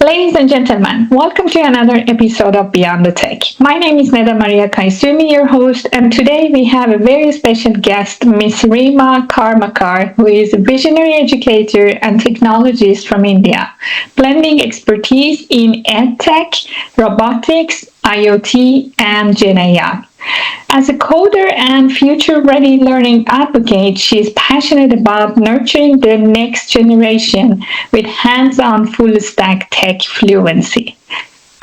Ladies and gentlemen, welcome to another episode of Beyond the Tech. My name is Neda Maria Kaizumi, your host, and today we have a very special guest, Miss Rima Karmakar, who is a visionary educator and technologist from India, blending expertise in EdTech, robotics, IoT, and GenAI. As a coder and future-ready learning advocate, she is passionate about nurturing the next generation with hands-on full-stack tech fluency.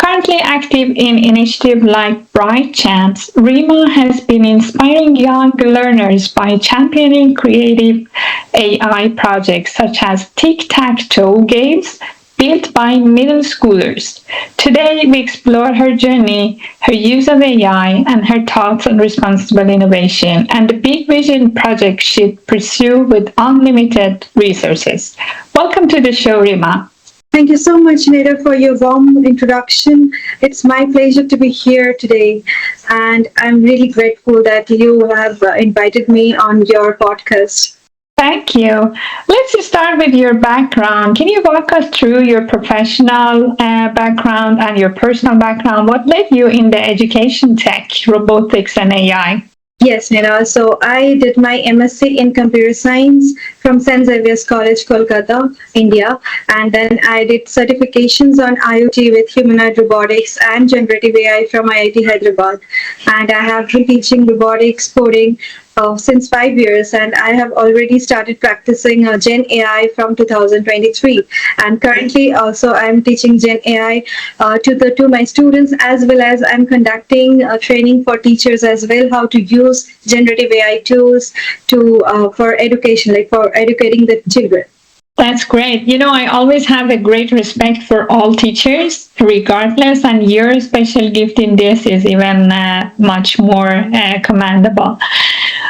Currently active in initiatives like Bright Champs, Rima has been inspiring young learners by championing creative AI projects such as Tic Tac Toe games built by middle schoolers. Today, we explore her journey, her use of AI, and her thoughts on responsible innovation and the big vision project she'd pursue with unlimited resources. Welcome to the show, Rima. Thank you so much, Neda, for your warm introduction. It's my pleasure to be here today, and I'm really grateful that you have invited me on your podcast. Thank you. Let's just start with your background. Can you walk us through your professional background and your personal background? What led you in the education tech, robotics, and AI? Yes, Neda. So I did my MSc in computer science from St. Xavier's College, Kolkata, India. And then I did certifications on IoT with humanoid robotics and generative AI from IIT Hyderabad. And I have been teaching robotics, coding, since 5 years, and I have already started practicing Gen AI from 2023. And currently, also I'm teaching Gen AI to my students, as well as I'm conducting training for teachers as well, how to use generative AI tools for education, like for educating the children. That's great. I always have a great respect for all teachers, regardless, and your special gift in this is even much more commendable.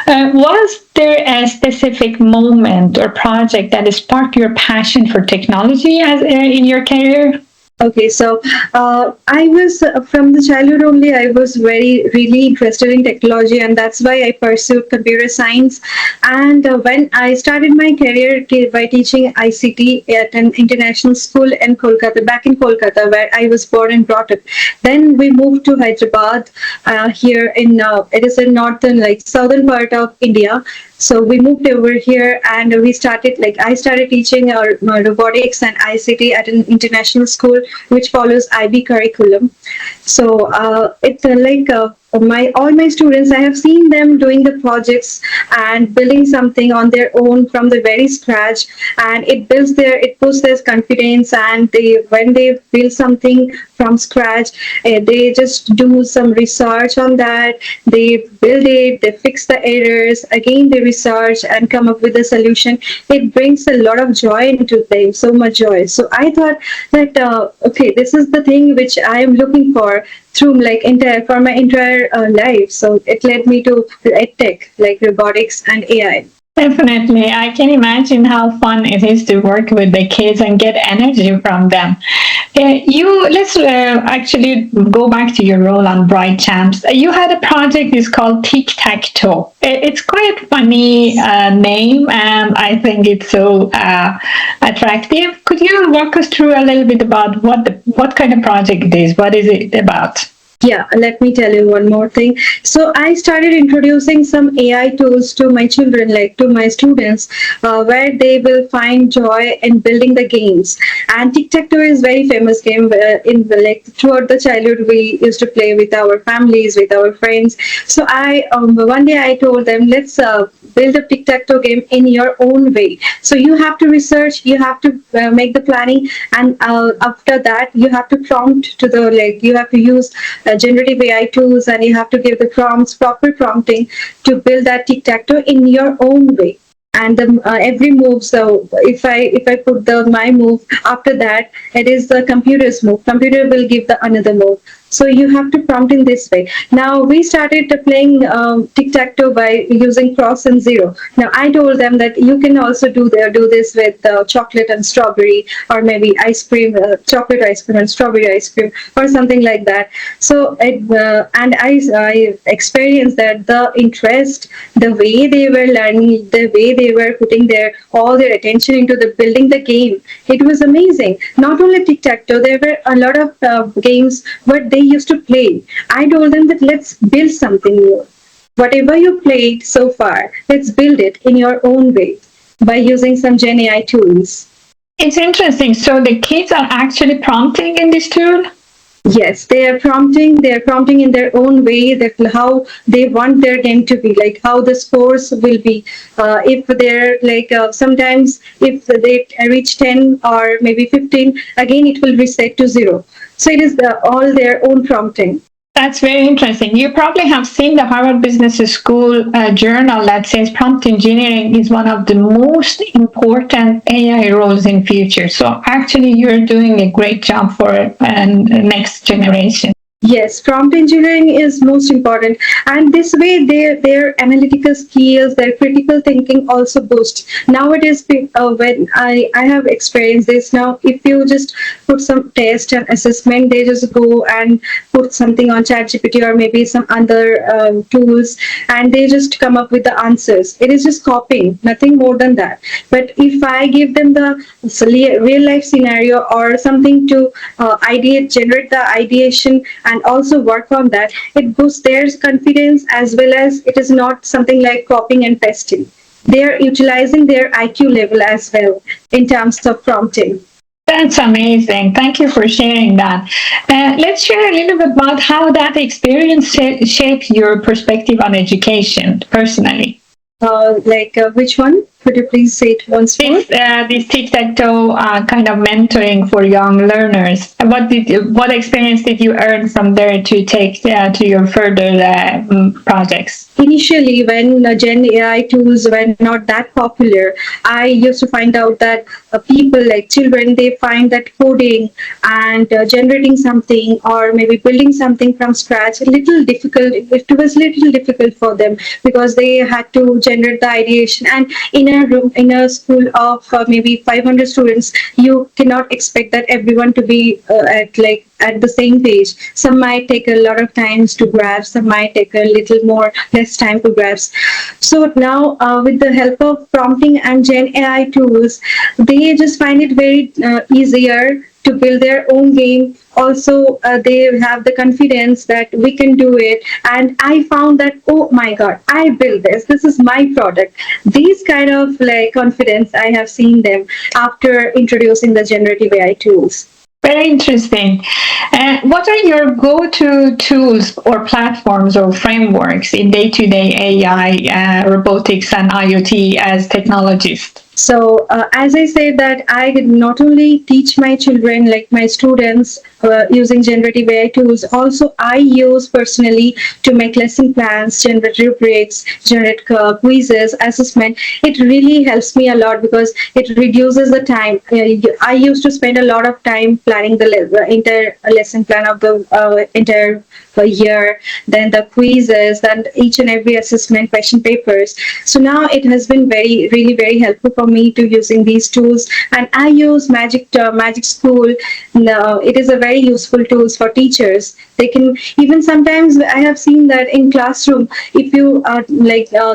Was there a specific moment or project that sparked your passion for technology in your career? Okay, so I was from the childhood only. I was really interested in technology, and that's why I pursued computer science. And when I started my career by teaching ICT at an international school in Kolkata, back in Kolkata, where I was born and brought up. Then we moved to Hyderabad, here in it is in northern, like southern part of India. So we moved over here, and I started teaching robotics and ICT at an international school which follows IB curriculum. So it's all my students, I have seen them doing the projects and building something on their own from the very scratch, and it boosts their confidence. And when they build something from scratch, they just do some research on that. They build it, they fix the errors, again they research and come up with a solution. It brings a lot of joy into them, so much joy. So I thought that okay, this is the thing which I am looking for through for my entire life. So it led me to EdTech, like robotics and AI. Definitely. I can imagine how fun it is to work with the kids and get energy from them. Let's actually go back to your role on Bright Champs. You had a project is called Tic Tac Toe. It's quite a funny name, and I think it's so attractive. Could you walk us through a little bit about what kind of project it is? What is it about? Yeah, let me tell you one more thing. So I started introducing some AI tools to my children, like to my students, where they will find joy in building the games. And Tic Tac Toe is very famous game. Throughout the childhood, we used to play with our families, with our friends. So one day I told them, let's build a Tic Tac Toe game in your own way. So you have to research, you have to make the planning, and after that you have to prompt to you have to use generative AI tools, and you have to give the proper prompting to build that Tic Tac Toe in your own way. And every move, so if I put my move, after that it is the computer's move. Computer will give the another move. So you have to prompt in this way. Now we started playing tic tac toe by using cross and zero. Now I told them that you can also do this with chocolate and strawberry, or maybe ice cream, chocolate ice cream and strawberry ice cream, or something like that. So I experienced that the interest, the way they were learning, the way they were putting their all their attention into the building the game, it was amazing. Not only tic tac toe, there were a lot of games what they used to play. I told them that let's build something new. Whatever you played so far, let's build it in your own way by using some Gen AI tools. It's interesting. So the kids are actually prompting in this tool? Yes, they are prompting. They are prompting in their own way that how they want their game to be, like how the scores will be. If they're like sometimes if they reach 10 or maybe 15, again it will reset to zero. So it is all their own prompting. That's very interesting. You probably have seen the Harvard Business School journal that says prompt engineering is one of the most important AI roles in future. So actually, you're doing a great job for next generation. Yes, prompt engineering is most important, and this way their analytical skills, their critical thinking also boost. Nowadays, when I have experienced this now, if you just put some test and assessment, they just go and put something on ChatGPT or maybe some other tools, and they just come up with the answers. It is just copying, nothing more than that. But if I give them the real life scenario or something to ideate, generate the ideation and also work on that, it boosts their confidence as well as it is not something like copying and pasting. They are utilizing their IQ level as well in terms of prompting. That's amazing. Thank you for sharing that. Let's share a little bit about how that experience shaped your perspective on education personally. Which one? Could you please say it once more? This tic tac toe kind of mentoring for young learners. What experience did you earn from there to take to your further projects? Initially, when Gen AI tools were not that popular, I used to find out that people like children, they find that coding and generating something or maybe building something from scratch a little difficult. It was little difficult for them because they had to generate the ideation. And in a room, in a school of maybe 500 students, you cannot expect that everyone to be at the same page. Some might take a lot of times to grasp, some might take a little more less time to grasp. So now with the help of prompting and Gen AI tools, they just find it very easier to build their own game. Also, they have the confidence that we can do it. And I found that, oh my God, I built this. This is my product. These kind of like confidence, I have seen them after introducing the generative AI tools. Very interesting. What are your go-to tools or platforms or frameworks in day-to-day AI, robotics, and IoT as technologist? So as I said that I not only teach my children, like my students, using generative AI tools, also I use personally to make lesson plans, generate rubrics, generate quizzes, assessment. It really helps me a lot because it reduces the time. I used to spend a lot of time planning the entire lesson plan of the entire year, then the quizzes, and each and every assessment question papers. So now it has been really very helpful for me to using these tools. And I use Magic School. Now it is a very useful tools for teachers. They can even sometimes I have seen that in classroom, if you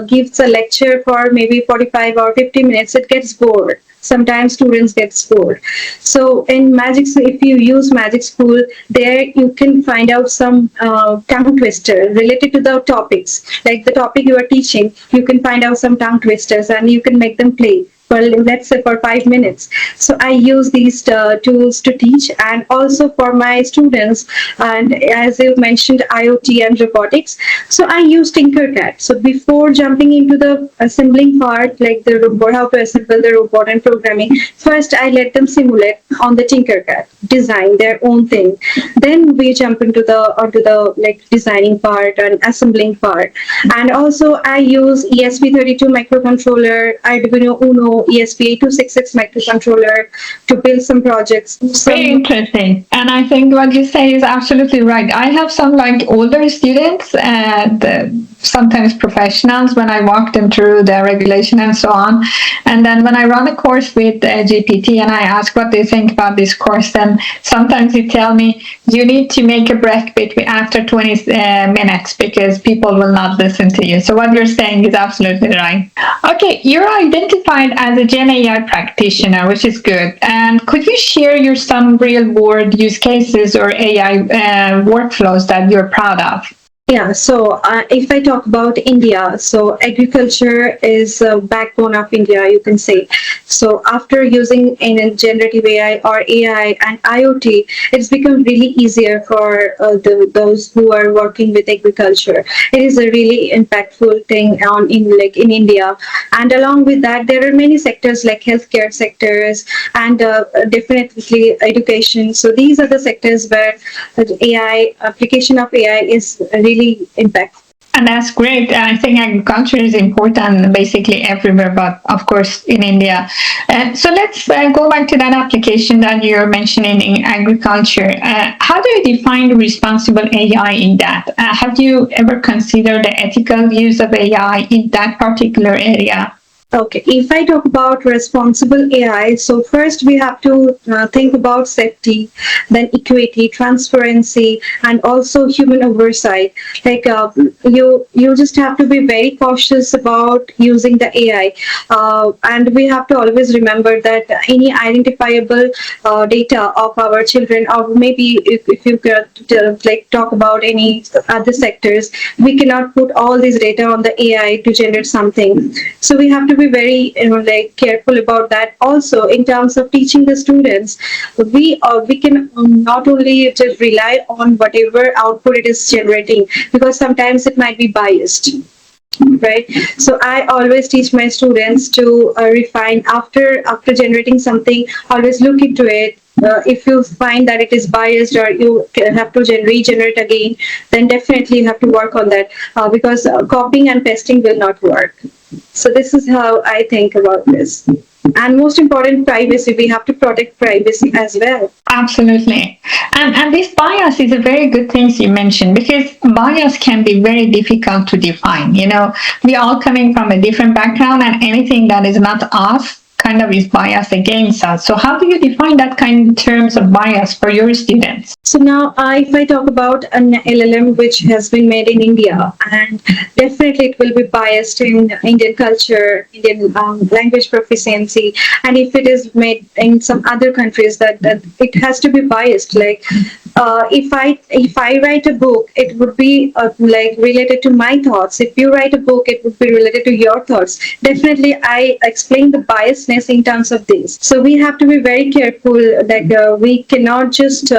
gives a lecture for maybe 45 or 50 minutes, it gets bored. Sometimes students get bored. So in if you use Magic School, there you can find out some tongue twister related to the topics. Like the topic you are teaching, you can find out some tongue twisters and you can make them play for, let's say, for 5 minutes. So I use these tools to teach and also for my students. And as you mentioned, IoT and robotics. So I use Tinkercad. So before jumping into the assembling part, like the robot, how to assemble the robot and programming, first I let them simulate on the Tinkercad, design their own thing. Then we jump into the like designing part and assembling part. And also I use ESP32 microcontroller, Arduino Uno, ESP8266 microcontroller to build some projects. Very interesting. And I think what you say is absolutely right. I have some like older students and sometimes professionals when I walk them through the regulation and so on. And then when I run a course with GPT and I ask what they think about this course, then sometimes they tell me you need to make a break between after 20 minutes because people will not listen to you. So what you're saying is absolutely right. Okay, you're identified as a Gen AI practitioner, which is good. And could you share your some real world use cases or AI workflows that you're proud of? Yeah, so if I talk about India, so agriculture is a backbone of India, you can say. So after using in generative AI or AI and IoT, it's become really easier for those who are working with agriculture. It is a really impactful thing in India, and along with that, there are many sectors like healthcare sectors and definitely education. So these are the sectors where the AI application of AI is really impactful. And that's great. I think agriculture is important basically everywhere, but of course in India. So let's go back to that application that you're mentioning in agriculture. How do you define responsible AI in that? Have you ever considered the ethical use of AI in that particular area? Okay, if I talk about responsible AI, so first we have to think about safety, then equity, transparency, and also human oversight. Like you just have to be very cautious about using the AI, and we have to always remember that any identifiable data of our children, or maybe if you could like talk about any other sectors, we cannot put all this data on the AI to generate something. So we have to be very like careful about that. Also, in terms of teaching the students, we can not only just rely on whatever output it is generating, because sometimes it might be biased, right? So I always teach my students to refine after generating something. Always look into it. If you find that it is biased or you have to regenerate again, then definitely you have to work on that, because copying and pasting will not work. So this is how I think about this. And most important, privacy. We have to protect privacy as well. Absolutely. And this bias is a very good thing you mentioned, because bias can be very difficult to define. You know, we all coming from a different background, and anything that is not us kind of is biased against us. So how do you define that kind of terms of bias for your students? So now, if I talk about an LLM which has been made in India, and definitely it will be biased in Indian culture, Indian language proficiency, and if it is made in some other countries, that it has to be biased. Like if I write a book, it would be like related to my thoughts. If you write a book, it would be related to your thoughts. Definitely, I explain the biasness in terms of this. So we have to be very careful that we cannot just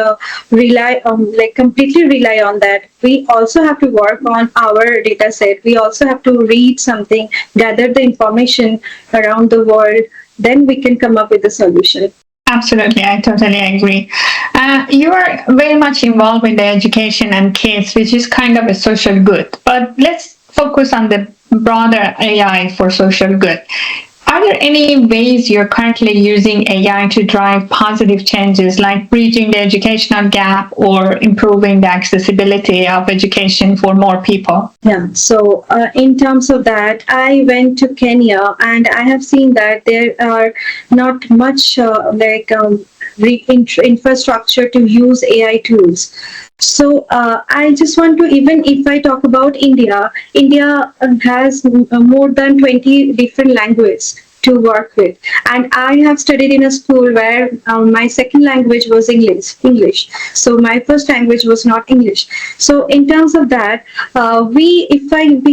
rely on, like completely rely on that. We also have to work on our data set. We also have to read something, gather the information around the world, then we can come up with a solution. Absolutely, I totally agree. You are very much involved with the education and kids, which is kind of a social good. But let's focus on the broader AI for social good. Are there any ways you're currently using AI to drive positive changes, like bridging the educational gap or improving the accessibility of education for more people? Yeah, so in terms of that, I went to Kenya and I have seen that there are not much infrastructure to use AI tools. So I just want to, even if I talk about India, India has more than 20 different languages to work with. And I have studied in a school where my second language was English. So my first language was not English. So in terms of that, we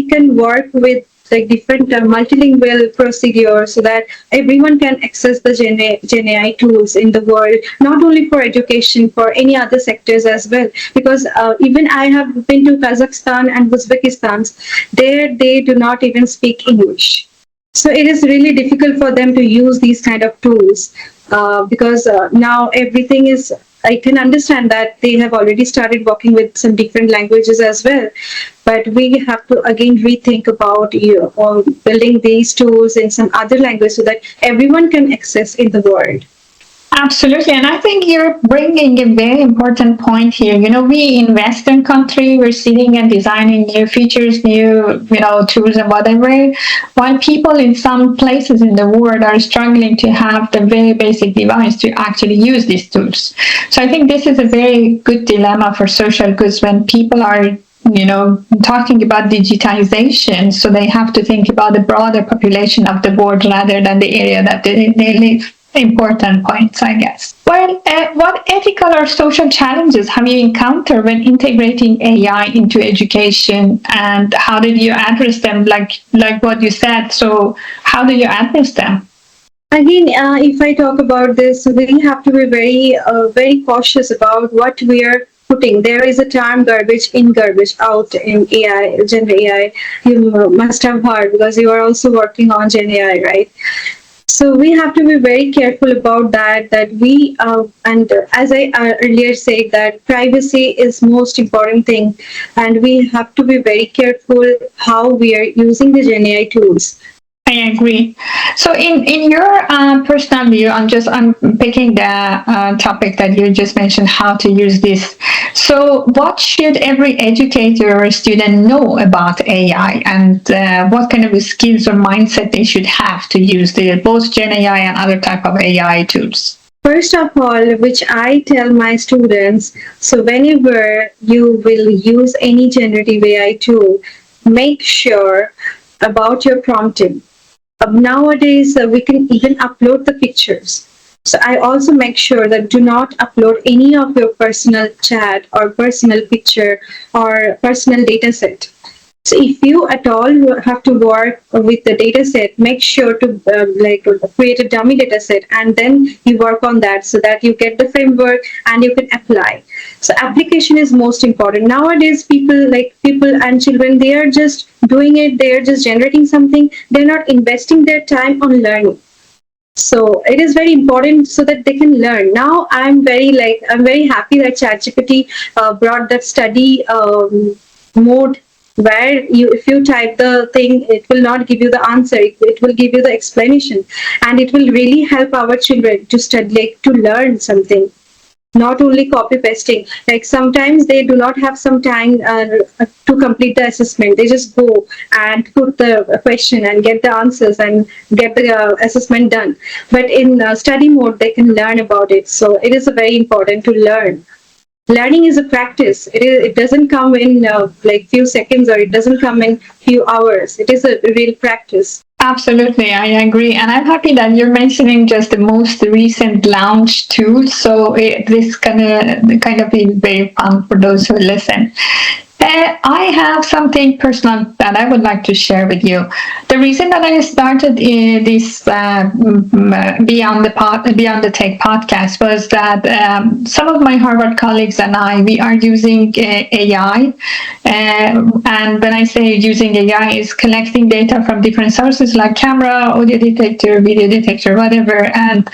can work with like different multilingual procedures so that everyone can access the GenAI tools in the world, not only for education, for any other sectors as well. Because even I have been to Kazakhstan and Uzbekistan, there they do not even speak English. So it is really difficult for them to use these kind of tools because now everything is I can understand that they have already started working with some different languages as well, but we have to again rethink about building these tools in some other language so that everyone can access in the world. Absolutely, and I think you're bringing a very important point here. We in Western country, we're sitting and designing new features, new, tools and whatever, while people in some places in the world are struggling to have the very basic device to actually use these tools. So I think this is a very good dilemma for social goods when people are talking about digitization. So they have to think about the broader population of the world rather than the area that they live. Important points, I guess. Well, what ethical or social challenges have you encountered when integrating AI into education, and how did you address them? Like what you said. So, how do you address them? Again, if I talk about this, we have to be very cautious about what we are putting. There is a term garbage in, garbage out in AI, Gen AI. You must have heard because you are also working on Gen AI, right? So we have to be very careful about that. That we and as I earlier said, that privacy is most important thing, and we have to be very careful how we are using the Gen AI tools. I agree. So, in your personal view, I'm picking the topic that you just mentioned, how to use this. So, what should every educator or student know about AI, and what kind of skills or mindset they should have to use both Gen AI and other type of AI tools? First of all, which I tell my students, so whenever you will use any generative AI tool, make sure about your prompting. Nowadays, we can even upload the pictures. So I also make sure that do not upload any of your personal chat or personal picture or personal data set. So if you at all have to work with the data set, make sure to create a dummy data set and then you work on that so that you get the framework and you can apply. So application is most important. Nowadays, people and children, they are just doing it. They are just generating something. They're not investing their time on learning. So it is very important so that they can learn. Now I'm very happy that ChatGPT brought that study mode where if you type the thing, it will not give you the answer. It will give you the explanation, and it will really help our children to study, to learn something. Not only copy pasting. Like sometimes they do not have some time to complete the assessment. They just go and put the question and get the answers and get the assessment done. But in study mode, they can learn about it. So it is very important to learn. Learning is a practice. It doesn't come in few seconds, or it doesn't come in few hours. It is a real practice. Absolutely, I agree. And I'm happy that you're mentioning just the most recent launch tool. So this kind of be very fun for those who listen. I have something personal that I would like to share with you. The reason that I started this Beyond the Tech podcast was that some of my Harvard colleagues and we are using AI. And when I say using AI, is collecting data from different sources like camera, audio detector, video detector, whatever, and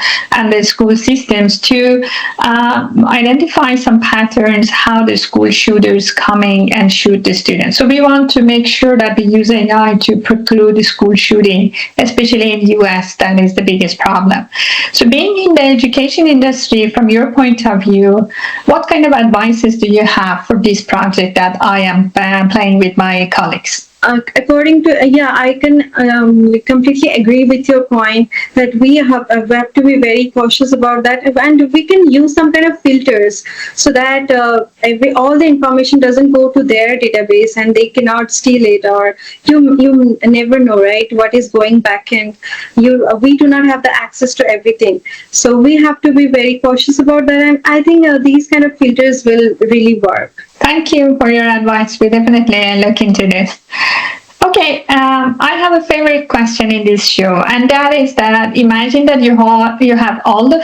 the school systems to identify some patterns, how the school shooters coming and shoot the students. So we want to make sure that we use AI to preclude the school shooting, especially in the US. That is the biggest problem. So being in the education industry, from your point of view, what kind of advices do you have for this project that I am playing with my colleagues? According to I can completely agree with your point that we have to be very cautious about that, and we can use some kind of filters so that all the information doesn't go to their database and they cannot steal it, or you never know, right, what is going back in. We do not have the access to everything, so we have to be very cautious about that, and I think these kind of filters will really work. Thank you for your advice. We definitely look into this. Okay, I have a favorite question in this show, and that is that imagine that you have all the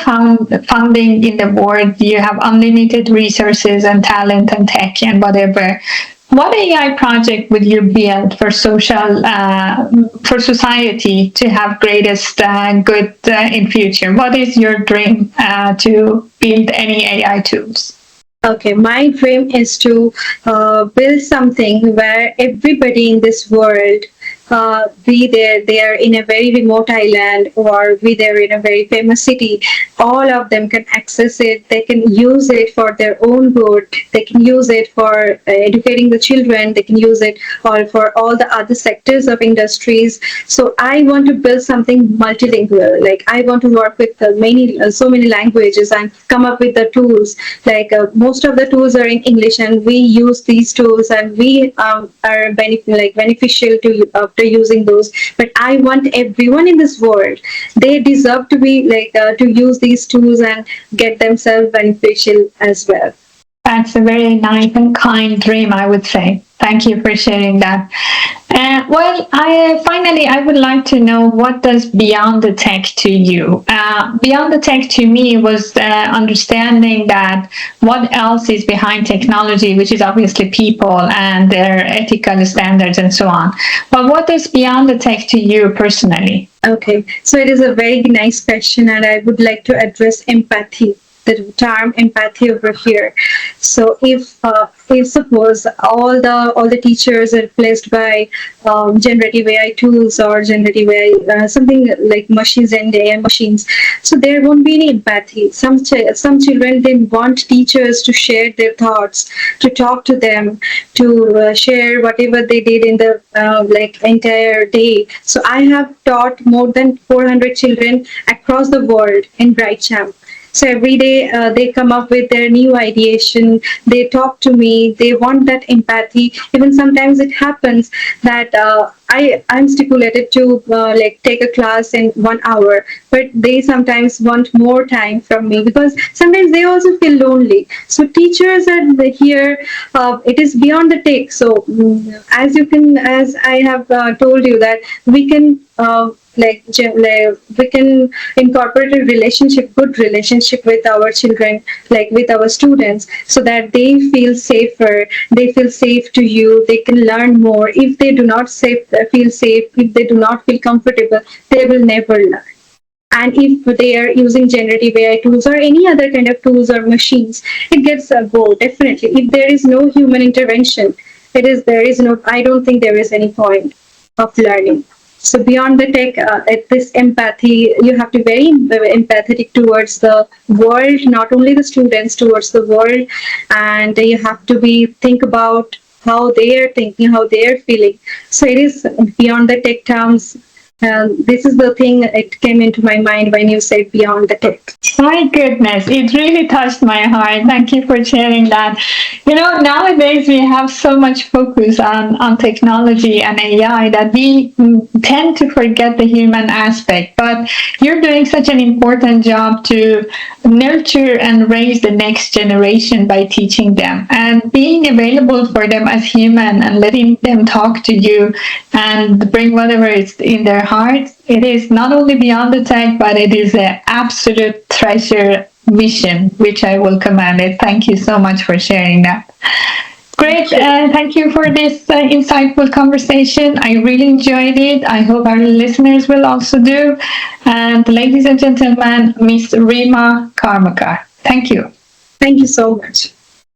funding in the world, you have unlimited resources and talent and tech and whatever, What AI project would you build for for society to have greatest good in future? What is your dream to build any AI tools? Okay, my dream is to build something where everybody in this world, be they are in a very remote island or be they in a very famous city, all of them can access it. They can use it for their own good. They can use it for educating the children. They can use it all for all the other sectors of industries. So I want to build something multilingual. Like I want to work with so many languages and come up with the tools. Like most of the tools are in English, and we use these tools, and we are beneficial to after using those. But I want everyone in this world, they deserve to be to use these tools and get themselves beneficial as well. That's a very nice and kind dream, I would say. Thank you for sharing that. Well, I would like to know, what does beyond the tech to you? Beyond the tech to me was understanding that what else is behind technology, which is obviously people and their ethical standards and so on. But what is beyond the tech to you personally? Okay, so it is a very nice question, and I would like to address empathy, the term empathy over here. So if suppose all the teachers are replaced by generative AI tools or generative AI something like machines and AI machines, so there won't be any empathy. Some children, they want teachers to share their thoughts, to talk to them, to share whatever they did in the entire day. So I have taught more than 400 children across the world in Brightchamp. So every day they come up with their new ideation. They talk to me. They want that empathy. Even sometimes it happens that I'm stipulated to take a class in 1 hour, but they sometimes want more time from me because sometimes they also feel lonely. So teachers are here. It is beyond the tech. So as I have told you that we can. We can incorporate a good relationship with our children, like with our students, so that they feel safer, they feel safe to you, they can learn more. If they do not feel safe, if they do not feel comfortable, they will never learn. And if they are using generative AI tools or any other kind of tools or machines, it gets a go, definitely. If there is no human intervention, there is no, I don't think there is any point of learning. So beyond the tech, this empathy, you have to be very empathetic towards the world, not only the students, towards the world, and you have to think about how they are thinking, how they are feeling. So it is beyond the tech terms. This is the thing that came into my mind when you said beyond the tech. My goodness, it really touched my heart. Thank you for sharing that. You know, nowadays we have so much focus on technology and AI that we tend to forget the human aspect. But you're doing such an important job to nurture and raise the next generation by teaching them and being available for them as human and letting them talk to you and bring whatever is in their hearts. It is not only beyond the tech, but it is an absolute treasure mission, which I will commend it. Thank you so much for sharing that. Great. Thank you for this insightful conversation. I really enjoyed it. I hope our listeners will also do. And ladies and gentlemen, Miss Rima Karmakar. Thank you. Thank you so much.